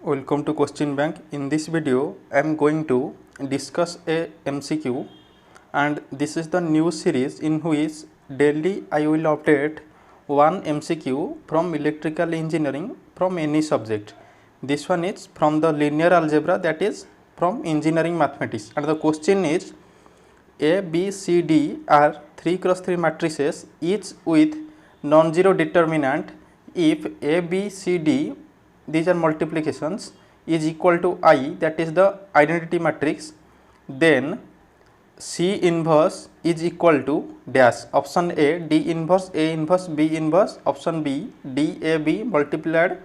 Welcome to Question Bank. In this video, I am going to discuss a MCQ, and this is the new series in which daily I will update one MCQ from electrical engineering from any subject. This one is from the linear algebra, that is from engineering mathematics, and the question is A, B, C, D are 3x3 matrices each with non-zero determinant if A, B, C, D, these are multiplications, is equal to I, that is the identity matrix, then C inverse is equal to dash. Option A, D inverse, A inverse, B inverse. Option B, D, A, B multiplied,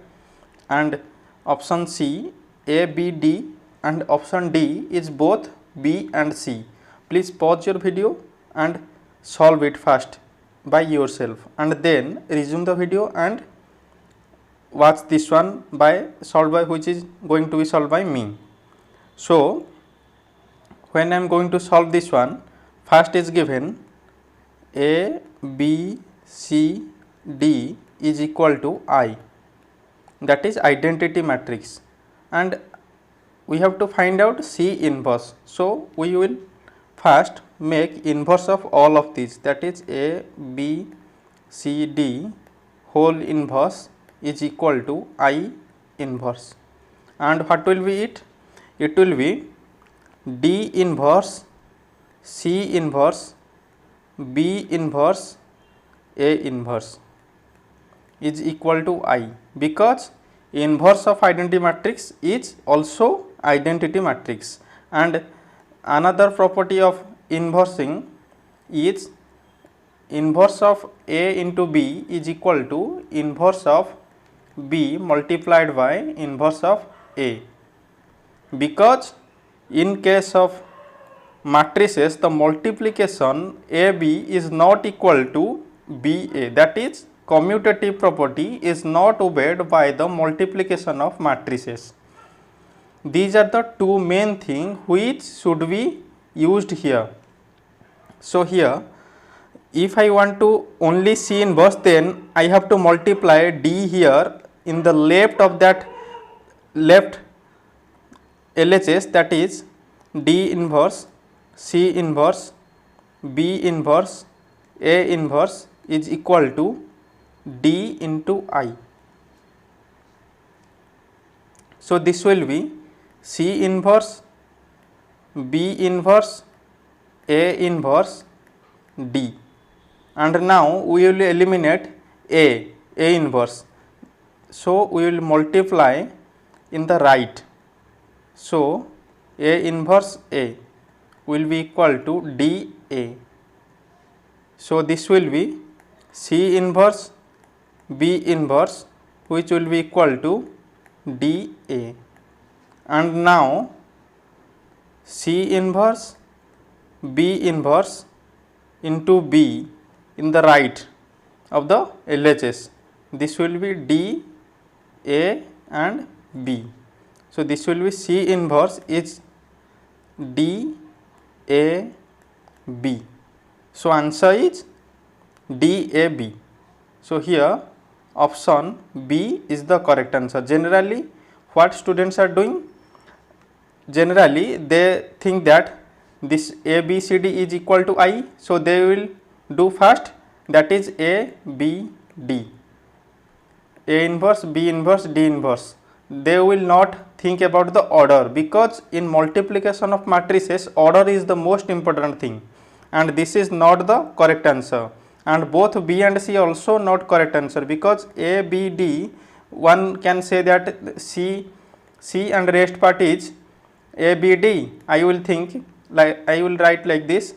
and option C, A, B, D, and option D is both B and C. Please pause your video and solve it first by yourself, and then resume the video and watch this one by solved by which is going to be solved by me. So when I am going to solve this one, first is given A, B, C, D is equal to I, that is identity matrix, and we have to find out C inverse. So we will first make inverse of all of these, that is A, B, C, D whole inverse is equal to I inverse, and what will be it? It will be D inverse, C inverse, B inverse, A inverse is equal to I, because inverse of identity matrix is also identity matrix, and another property of inversing is inverse of A into B is equal to inverse of B multiplied by inverse of A, because in case of matrices the multiplication AB is not equal to BA, that is commutative property is not obeyed by the multiplication of matrices. These are the two main things which should be used here. So here if I want to only C inverse, then I have to multiply D here in the left of that left LHS, that is D inverse, C inverse, B inverse, A inverse is equal to D into I. So this will be C inverse, B inverse, A inverse, D, and now we will eliminate A inverse. So we will multiply in the right. So A inverse A will be equal to D A. So this will be C inverse B inverse, which will be equal to D A, and now C inverse B inverse into B in the right of the LHS, this will be D A and B. So this will be C inverse is D A B. So answer is D A B. So here option B is the correct answer. Generally what students are doing, generally they think that this A B C D is equal to I, so they will do first, that is A B D, A inverse, B inverse, D inverse. They will not think about the order, because in multiplication of matrices order is the most important thing, and this is not the correct answer, and both B and C also not correct answer, because A, B, D, one can say that C and rest part is A, B, D. I will think like, I will write like this,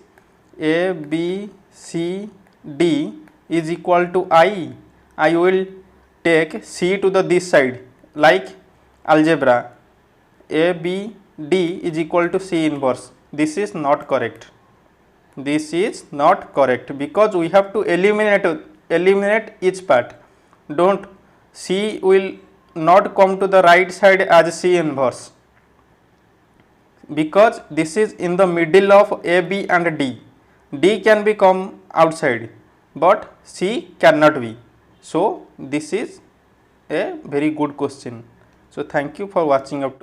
A, B, C, D is equal to I. I will take C to the this side like algebra, A, B, D is equal to C inverse. This is not correct. This is not correct, because we have to eliminate each part. Don't, C will not come to the right side as C inverse, because this is in the middle of A, B and D. D can be come outside, but C cannot be. So this is a very good question. So thank you for watching up to